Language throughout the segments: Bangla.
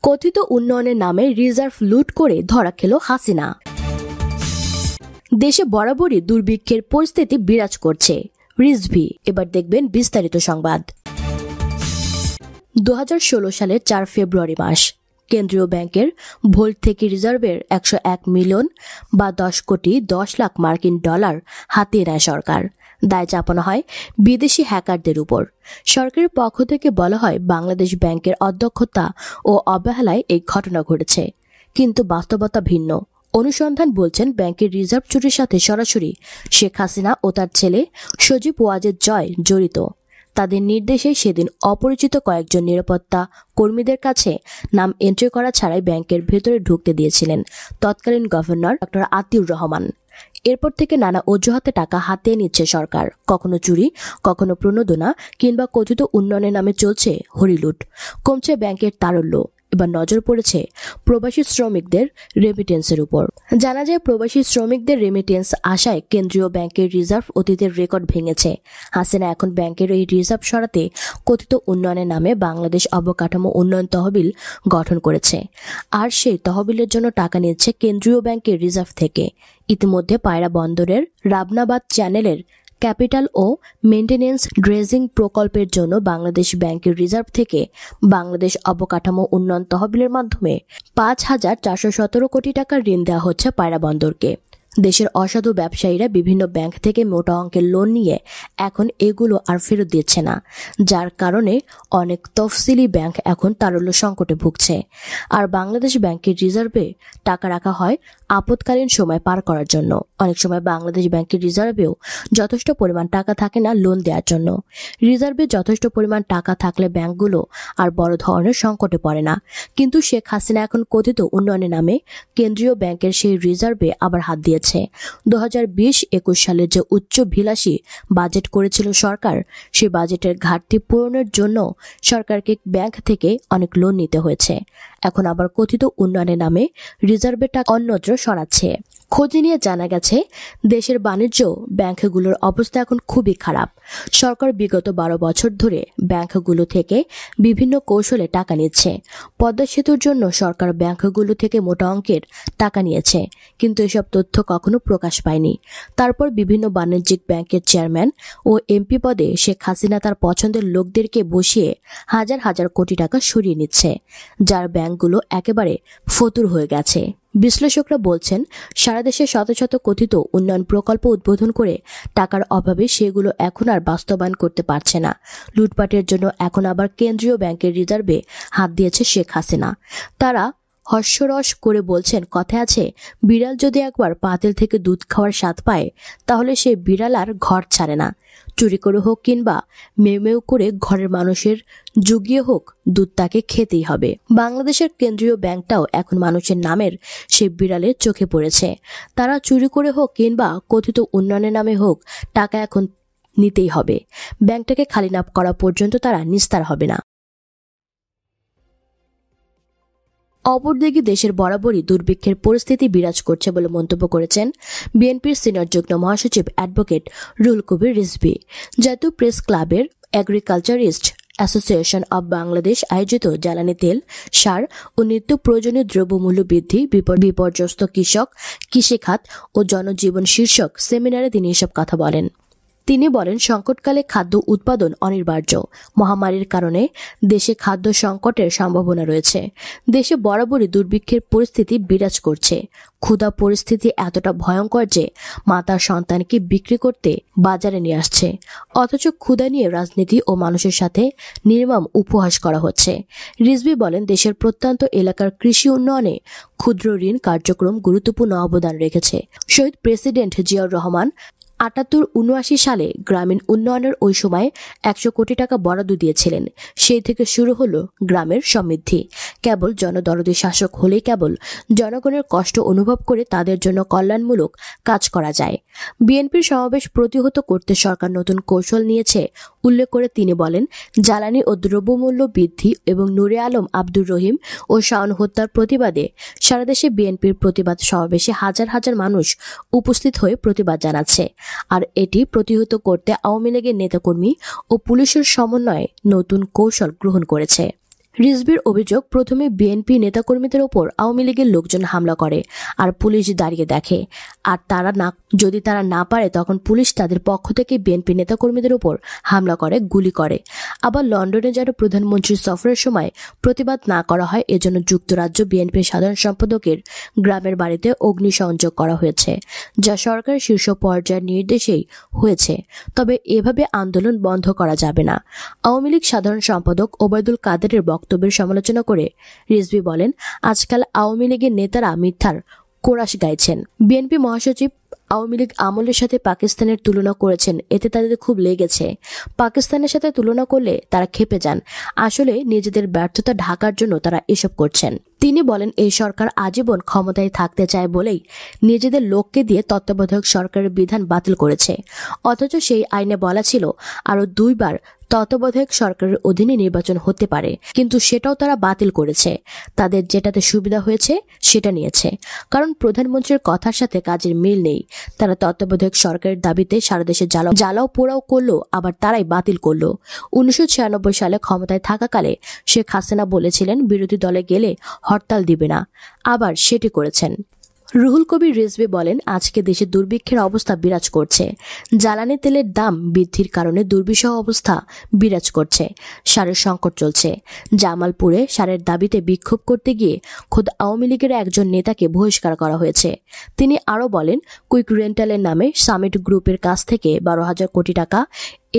কথিত উন্নয়নের নামে রিজার্ভ লুট করে ধরা খেল হাসিনা। দেশে বরাবরই দুর্ভিক্ষের পরিস্থিতি বিরাজ করছে। রিজভি, এবার দেখবেন বিস্তারিত সংবাদ। 2016 সালের 4 ফেব্রুয়ারি মাস কেন্দ্রীয় ব্যাংকের ভোল্ট থেকে রিজার্ভের 101 মিলিয়ন বা 10 কোটি 10 লাখ মার্কিন ডলার হাতিয়ে নেয় সরকার। দায় চাপানো হয় বিদেশি হ্যাকারদের উপর। সরকারের পক্ষ থেকে বলা হয় বাংলাদেশ ব্যাংকের অদক্ষতা ও অবহেলায় এই ঘটনা ঘটেছে, কিন্তু বাস্তবতা ভিন্ন। অনুসন্ধান বলছেন ব্যাংকের রিজার্ভ চুরির সাথে সরাসরি শেখ হাসিনা ও তার ছেলে সজীব ওয়াজেদ জয় জড়িত। তাদের নির্দেশে সেদিন অপরিচিত কয়েকজন নিরাপত্তা কর্মীদের কাছে নাম এন্ট্রি করা ছাড়াই ব্যাংকের ভেতরে ঢুকতে দিয়েছিলেন তৎকালীন গভর্নর ডক্টর আতিউর রহমান। এরপর থেকে নানা অজুহাতে টাকা হাতিয়ে নিচ্ছে সরকার। কখনো চুরি, কখনো প্রণোদনা কিংবা কথিত উন্নয়নের নামে চলছে হরিলুট। কমছে ব্যাংকের তারল্য। এবার নজর পড়েছে প্রবাসী শ্রমিকদের রেমিটেন্সের উপর। জানা যায় প্রবাসী শ্রমিকদের রেমিটেন্স আশায় কেন্দ্রীয় ব্যাংকের রিজার্ভ অতীতের রেকর্ড ভেঙেছে। হাসিনা এখন ব্যাংকের এই রিজার্ভ সরাতে কথিত উন্নয়নের নামে বাংলাদেশ অবকাঠামো উন্নয়ন তহবিল গঠন করেছে, আর সেই তহবিলের জন্য টাকা নিচ্ছে কেন্দ্রীয় ব্যাংকের রিজার্ভ থেকে। ইতিমধ্যে পায়রা বন্দরের রাবনাবাদ চ্যানেলের ক্যাপিটাল ও মেইনটেনেন্স ড্রেজিং প্রকল্পের জন্য বাংলাদেশ ব্যাংকের রিজার্ভ থেকে বাংলাদেশ অবকাঠামো উন্নয়ন তহবিলের মাধ্যমে 5,417 কোটি টাকার ঋণ দেওয়া হচ্ছে পায়রা বন্দরকে। দেশের অসাধু ব্যবসায়ীরা বিভিন্ন ব্যাংক থেকে মোটা অঙ্কের লোন নিয়ে এখন এগুলো আর ফেরত দিচ্ছে না, যার কারণে অনেক তফসিলি ব্যাংক এখন তারল্য সংকটে ভুগছে। আর বাংলাদেশ ব্যাংকের রিজার্ভে টাকা রাখা হয় আপৎকালীন সময় পার করার জন্য। অনেক সময় বাংলাদেশ ব্যাংকের রিজার্ভেও যথেষ্ট পরিমাণ টাকা থাকে না লোন দেওয়ার জন্য। রিজার্ভে যথেষ্ট পরিমাণ টাকা থাকলে ব্যাংকগুলো আর বড় ধরনের সংকটে পড়ে না। কিন্তু শেখ হাসিনা এখন কথিত উন্নয়নের নামে কেন্দ্রীয় ব্যাংকের সেই রিজার্ভে আবার হাত দিয়েছে। 2020-21 সালের যে উচ্চভিলাষী বাজেট করেছিল সরকার, সেই বাজেটের ঘাটতি পূরণের জন্য সরকারকে ব্যাংক থেকে অনেক লোন নিতে হয়েছে। এখন আবার কথিত উন্নয়নের নামে রিজার্ভের টাকা অন্যত্র সরাচ্ছে। খোঁজ নিয়ে জানা গেছে দেশের বাণিজ্য ব্যাংকগুলোর অবস্থা এখন খুবই খারাপ। সরকার বিগত 12 বছর ধরে ব্যাংকগুলো থেকে বিভিন্ন কৌশলে টাকা নিচ্ছে। পদ্মা সেতুর জন্য সরকার ব্যাংকগুলো থেকে মোটা অঙ্কের টাকা নিয়েছে, কিন্তু এসব তথ্য কখনো প্রকাশ পায়নি। তারপর বিভিন্ন বাণিজ্যিক ব্যাংকের চেয়ারম্যান ও এমপি পদে শেখ হাসিনা তার পছন্দের লোকদেরকে বসিয়ে হাজার হাজার কোটি টাকা সরিয়ে নিচ্ছে, যার ব্যাংকগুলো একেবারে ফতুর হয়ে গেছে। বিশ্লেষকরা বলছেন সারা দেশে শত শত কথিত উন্নয়ন প্রকল্প উদ্বোধন করে টাকার অভাবে সেগুলো এখন আর বাস্তবায়ন করতে পারছে না। লুটপাটের জন্য এখন আবার কেন্দ্রীয় ব্যাংকের রিজার্ভে হাত দিয়েছে শেখ হাসিনা। তারা হাস্যরস করে বলছেন, কথায় আছে বিড়াল যদি একবার পাতিল থেকে দুধ খাওয়ার স্বাদ পায়, তাহলে সে বিড়াল আর ঘর ছাড়ে না। চুরি করে হোক কিংবা মেউ মেউ করে ঘরের মানুষের জুগিয়ে হোক, দুধ তাকে খেতেই হবে। বাংলাদেশের কেন্দ্রীয় ব্যাংকটাও এখন মানুষের নামের সেই বিড়ালের চোখে পড়েছে। তারা চুরি করে হোক কিংবা কথিত উন্নয়নের নামে হোক, টাকা এখন নিতেই হবে। ব্যাংকটাকে খালি না করা পর্যন্ত তারা নিস্তার হবে না। অপরদিকে দেশের বরাবরই দুর্ভিক্ষের পরিস্থিতি বিরাজ করছে বলে মন্তব্য করেছেন বিএনপির সিনিয়র যুগ্ম মহাসচিব অ্যাডভোকেট রুহুল কবির রিজভী। জাতীয় প্রেস ক্লাবের এগ্রিকালচারিস্ট অ্যাসোসিয়েশন অব বাংলাদেশ আয়োজিত জ্বালানি তেল, সার ও নিত্য প্রয়োজনীয় দ্রব্যমূল্য বৃদ্ধি, বিপর্যস্ত কৃষক, কৃষিখাত ও জনজীবন শীর্ষক সেমিনারে তিনি এসব কথা বলেন। তিনি বলেন, সংকটকালে খাদ্য উৎপাদন অনিবার্য। মহামারীর কারণে দেশে খাদ্য সংকটের সম্ভাবনা রয়েছে। দেশে বরাবরই দুর্ভিক্ষের পরিস্থিতি বিরাজ করছে। ক্ষুধা পরিস্থিতি এতটা ভয়ঙ্কর যে মা তার সন্তানকে বিক্রি করতে বাজারে নিয়ে আসছে, অথচ ক্ষুধা নিয়ে রাজনীতি ও মানুষের সাথে নির্মম উপহাস করা হচ্ছে। রিজভী বলেন, দেশের প্রত্যন্ত এলাকার কৃষি উন্নয়নে ক্ষুদ্র ঋণ কার্যক্রম গুরুত্বপূর্ণ অবদান রেখেছে। শহীদ প্রেসিডেন্ট জিয়াউর রহমান 78-79 সালে গ্রামীণ উন্নয়নের ওই সময় 100 কোটি টাকা বরাদ্দ দিয়েছিলেন। সেই থেকে শুরু হলো গ্রামের সমৃদ্ধি। কেবল জনদরদি শাসক হলেই কেবল জনগণের কষ্ট অনুভব করে তাদের জন্য কল্যাণমূলক কাজ করা যায়। বিএনপির সমাবেশ প্রতিহত করতে সরকার নতুন কৌশল নিয়েছে উল্লেখ করে তিনি বলেন, জ্বালানি ও দ্রব্যমূল্য বৃদ্ধি এবং নূরে আলম আব্দুর রহিম ও শাওন হত্যার প্রতিবাদে সারা দেশে বিএনপির প্রতিবাদ সমাবেশে হাজার হাজার মানুষ উপস্থিত হয়ে প্রতিবাদ জানাচ্ছে। আর এটি প্রতিহত করতে আওয়ামী লীগের নেতাকর্মী ও পুলিশের সমন্বয়ে নতুন কৌশল গ্রহণ করেছে। রিজভীর অভিযোগ, প্রথমে বিএনপি নেতাকর্মীদের ওপর আওয়ামী লীগের লোকজন হামলা করে আর পুলিশ দাঁড়িয়ে দেখে, আর যদি তারা না পারে তখন পুলিশ তাদের পক্ষ থেকে বিএনপি নেতাকর্মীদের ওপর হামলা করে, গুলি করে। আবার লন্ডনে যেন প্রধানমন্ত্রীর সফরের সময় প্রতিবাদ না করা হয় এজন্য যুক্তরাজ্য বিএনপির সাধারণ সম্পাদকের গ্রামের বাড়িতে অগ্নিসংযোগ করা হয়েছে, যা সরকারের শীর্ষ পর্যায়ের নির্দেশেই হয়েছে। তবে এভাবে আন্দোলন বন্ধ করা যাবে না। আওয়ামী লীগ সাধারণ সম্পাদক ওবায়দুল কাদেরের বক্তব্যের সমালোচনা করে রিজভী বলেন, আজকাল আওয়ামী লীগের নেতারা মিথ্যার কোরাস গাইছেন। বিএনপি মহাসচিব আওয়ামী লীগ আমলের সাথে পাকিস্তানের তুলনা করেছেন, এতে তাদের খুব লেগেছে। পাকিস্তানের সাথে তুলনা করলে তারা ক্ষেপে যান। আসলে নিজেদের ব্যর্থতা ঢাকার জন্য তারা এসব করছেন। তিনি বলেন, এই সরকার আজীবন ক্ষমতায় থাকতে চায় বলেই নিজেদের লোককে দিয়ে তত্ত্বাবধায়ক সরকারের বিধান বাতিল করেছে, অথচ সেই আইনে বলা ছিল আরো 2 বার তত্ত্বাবধায়ক সরকারের অধীনে নির্বাচন হতে পারে, কিন্তু সেটাও তারা বাতিল করেছে। তাদের যেটাতে সুবিধা হয়েছে সেটা নিয়েছে, কারণ প্রধানমন্ত্রীর কথার সাথে কাজের মিল নেই। তারা তত্ত্বাবধায়ক সরকারের দাবিতে সারা দেশে জ্বালাও পোড়াও করলো, আবার তারাই বাতিল করলো। 1996 সালে ক্ষমতায় থাকাকালে শেখ হাসিনা বলেছিলেন বিরোধী দলে গেলে হরতাল দিবে না, আবার সেটি করেছেন। রুহুল কবির রিজভী বলেন, আজকে দেশে দুর্ভিক্ষের অবস্থা বিরাজ করছে। জ্বালানি তেলের দাম বৃদ্ধির কারণে দুর্বিষহ অবস্থা বিরাজ করছে। সারের সংকট চলছে। জামালপুরে সারের দাবিতে বিক্ষোভ করতে গিয়ে খোদ আওয়ামী লীগের একজন নেতাকে বহিষ্কার করা হয়েছে। তিনি আরও বলেন, কুইক রেন্টালের নামে সামিট গ্রুপের কাছ থেকে 12,000 কোটি টাকা,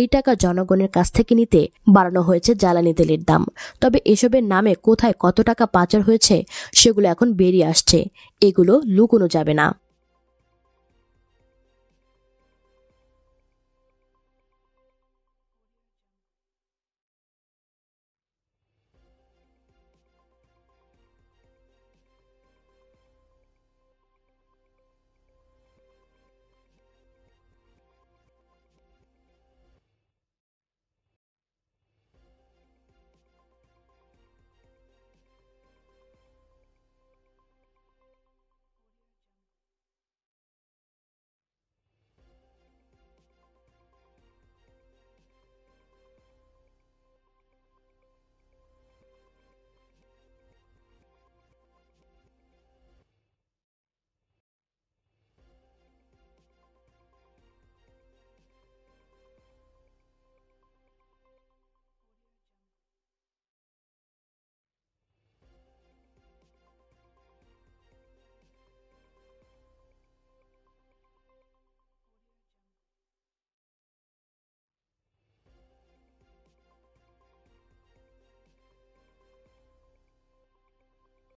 এই টাকা জনগণের কাছ থেকে নিতে বাড়ানো হয়েছে জ্বালানি তেলের দাম। তবে এসবের নামে কোথায় কত টাকা পাচার হয়েছে সেগুলো এখন বেরিয়ে আসছে, এগুলো লুকোনো যাবে না।